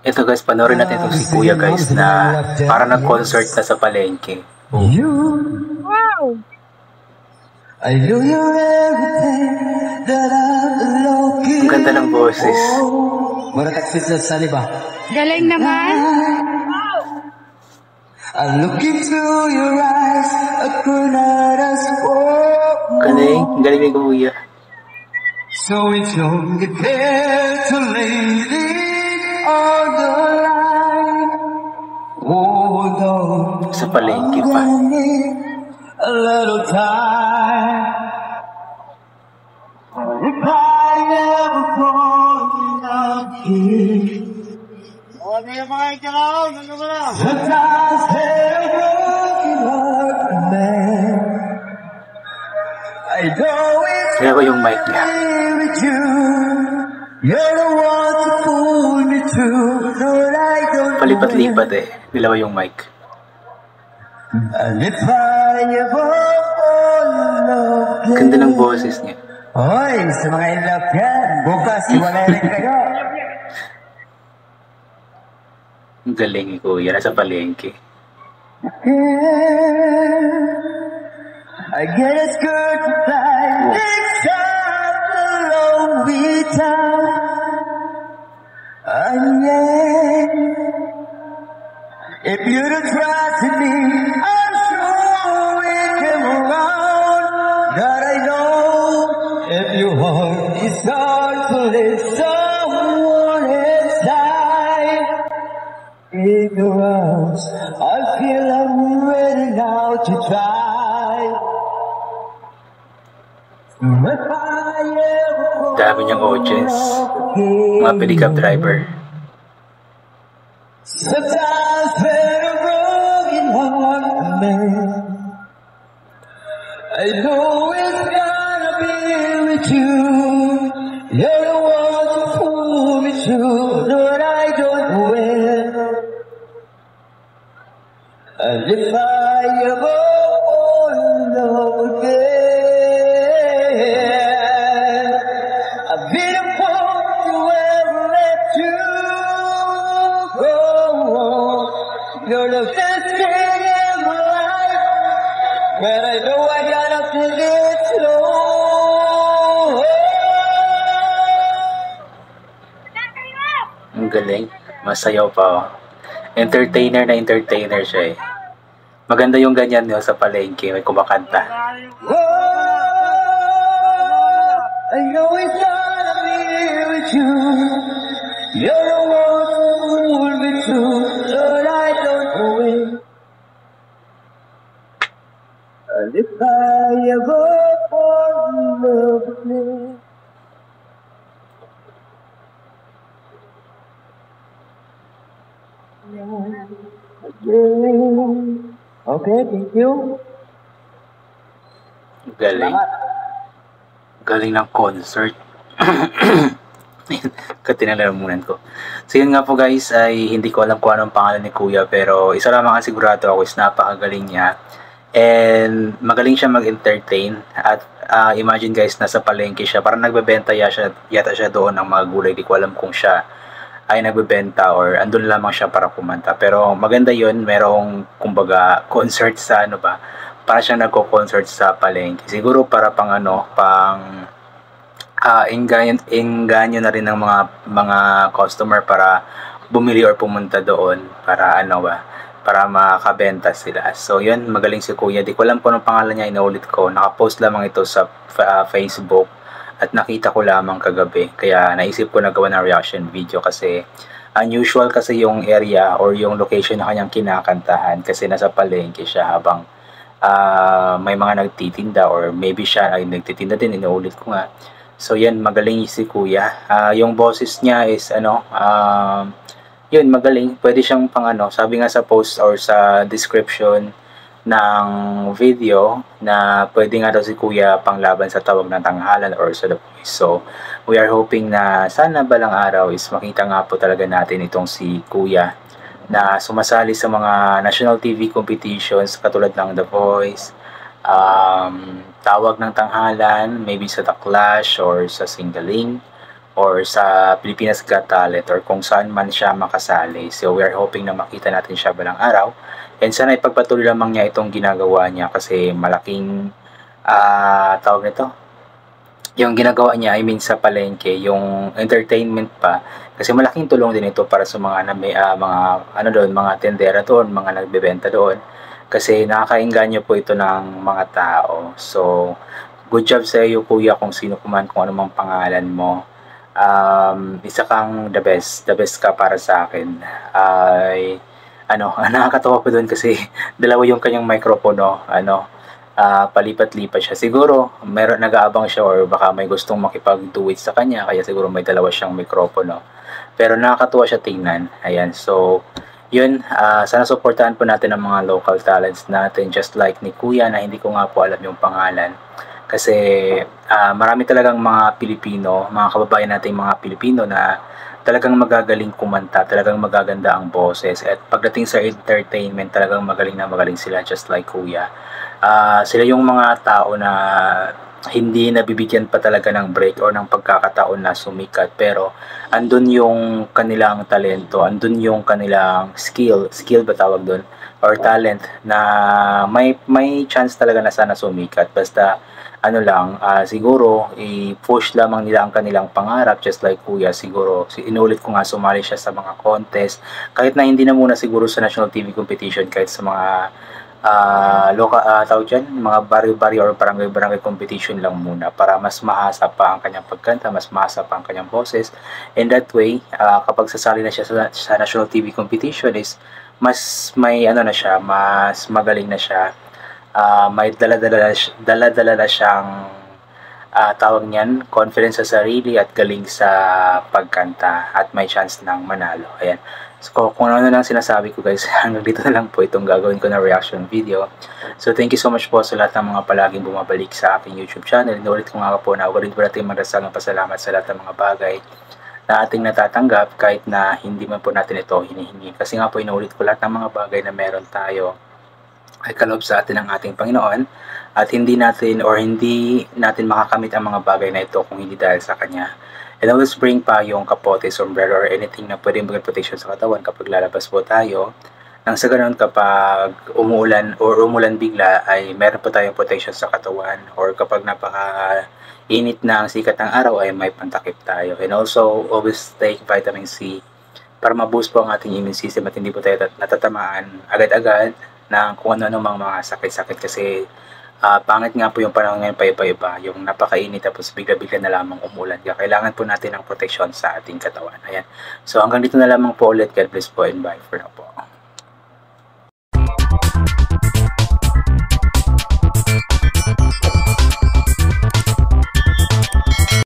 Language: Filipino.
Ito guys, panoorin natin itong si Kuya guys na para nag-concert na sa palengke. Oh. Wow! I know you're everything that I'm looking. Ang ganda ng boses. Marataksit sa saliba. Galing naman. I look into your eyes, I could not have spoken. Galing ni Kuya. So it's only fair to lay it on the line. Hold on. Sa palengke pa. A little time. If I ever fall in love here. Sometimes they're broken heart, man. I know it's Kaya ko yung mic niya. with you. You're the one to pull me through. Lord, I don't Palipat-lipat eh. Dilawa yung mic. And if I ever fall in love, Ganda ng boses niya. Hoy, sa mga in love yan, bukas iwalay rin kayo. Ang galing ni Kuya. Nasa palengke. I guess good to fly inside the lonely town. And yeah, if you don't trust me, I'm sure we can around. That I know, if your heart is hard to let someone inside. In your arms, I feel I'm ready now to try. If I ever Dami niyang audience. Mga pedicab driver. sometimes when a broken heart man, I know it's gonna be with you. You're the one to pull me through. Lord, I don't win. And if I ever fall in love again, I've been a fool to ever let you go. You're the best thing in my life, when I know I got nothing to slow. Ang galing. Masayaw pa oh. Entertainer na entertainer siya eh. Maganda yung ganyan sa palengke. May kumakanta. Oh, I know it's gonna be with you. You're the one who will be true. Lord, I don't know it. And if I ever fall in love again. Okay, thank you. Galing. Galing ng concert. Katinalamunan ko. So yun nga po guys, ay hindi ko alam kung anong pangalan ni Kuya, pero isa lamang ang sigurado ako is napakagaling niya. And magaling siya mag-entertain. At imagine guys, nasa palengke siya. Parang nagbebenta yata siya doon ng mga gulay. Di ko alam kung siya ay nagbebenta or andun lamang siya para kumanta. Pero maganda yun, merong kumbaga concert sa ano ba, para siyang nagko-concert sa palengke. Siguro para pang ano, pang engganyo na rin ng mga customer para bumili or pumunta doon para ano ba, para makabenta sila. So yun, magaling si Kuya. Di ko alam kung anong pangalan niya, inaulit ko. Nakapost lamang ito sa Facebook at nakita ko lamang kagabi. Kaya naisip ko na gawa ng reaction video kasi unusual kasi yung area or yung location na kanyang kinakantahan kasi nasa palengke siya habang may mga nagtitinda or maybe siya ay nagtitinda din, inuulit ko nga. So yan, magaling si Kuya. Yung boses niya is ano, yun, magaling. Pwede siyang pang ano, sabi nga sa post or sa description ng video na pwede nga daw si Kuya panglaban sa Tawag ng Tanghalan or sa The Voice. So we are hoping na sana balang araw is makita nga po talaga natin itong si Kuya na sumasali sa mga national TV competitions katulad ng The Voice, Tawag ng Tanghalan, maybe sa The Clash or sa Singaling or sa Pilipinas Got Talent or kung saan man siya makasali. So we are hoping na makita natin siya balang araw. And sana ipagpatuloy lamang niya itong ginagawa niya kasi malaking tawag nito, yung ginagawa niya, I mean sa palengke, yung entertainment pa, kasi malaking tulong din ito para sa mga mga tendera doon, mga nagbebenta doon, kasi nakakaengganyo po ito ng mga tao. So good job sa iyo kuya, kung sino kuman, kung ano mang pangalan mo. Isa kang the best ka para sa akin. Ay nakakatawa po doon kasi dalawa yung kanyang microphone, palipat-lipat siya. Siguro meron nag-aabang siya or baka may gustong makipag-do it sa kanya, kaya siguro may dalawa siyang mikropono. Pero nakakatuwa siya tingnan. Ayan, so yun, sana suportahan po natin ang mga local talents natin, just like ni Kuya na hindi ko nga po alam yung pangalan. Kasi marami talagang mga Pilipino, mga kababayan natin mga Pilipino na talagang magagaling kumanta, talagang magaganda ang boses. At pagdating sa entertainment, talagang magaling sila, just like Kuya. Sila yung mga tao na hindi nabibigyan pa talaga ng break or ng pagkakataon na sumikat, pero andun yung kanilang talento, andun yung kanilang skill ba tawag doon, or talent, na may chance talaga na sana sumikat. Basta siguro i-push lamang nila ang kanilang pangarap, just like Kuya. Siguro inulit ko nga, sumali siya sa mga contest, kahit na hindi na muna siguro sa national TV competition, kahit sa mga tawag dyan, mga baryo-baryo or barangay competition lang muna, para mas mahasa pa ang kanyang pagkanta, mas mahasa pa ang kanyang boses. And that way, kapag sasali na siya sa national TV competition, is mas may na siya, mas magaling na siya, may dala-dala na siyang tawag niyan, confidence sa sarili at galing sa pagkanta, at may chance ng manalo. Ayan. So kung ano lang sinasabi ko guys, hanggang dito na lang po itong gagawin ko na reaction video. So thank you so much po sa lahat ng mga palaging bumabalik sa aking YouTube channel. Inulit ko nga po na ulit po natin magdasal ng pasalamat sa lahat ng mga bagay na ating natatanggap, kahit na hindi man po natin ito hinihingi. Kasi nga po inulit ko lahat ng mga bagay na meron tayo ay kaloob sa atin ng ating Panginoon, at hindi natin makakamit ang mga bagay na ito kung hindi dahil sa Kanya. And always bring pa yung kapote, sombrero, or anything na pwedeng maging protection sa katawan kapag lalabas po tayo. Nang sa ganoon, kapag umuulan bigla, ay meron po tayong protection sa katawan, or kapag napaka-init na ang sikat ng araw, ay may pantakip tayo. And also, always take vitamin C para ma-boost po ang ating immune system at hindi po tayo natatamaan agad-agad ng kung ano mga sakit-sakit, kasi pangit nga po yung panahon ngayon, paiba-iba, yung napakainit tapos bigla-bigla na lamang umulan. Kaya kailangan po natin ng protection sa ating katawan. Ayan. So hanggang dito na lamang po ulit. God bless po and bye for now po.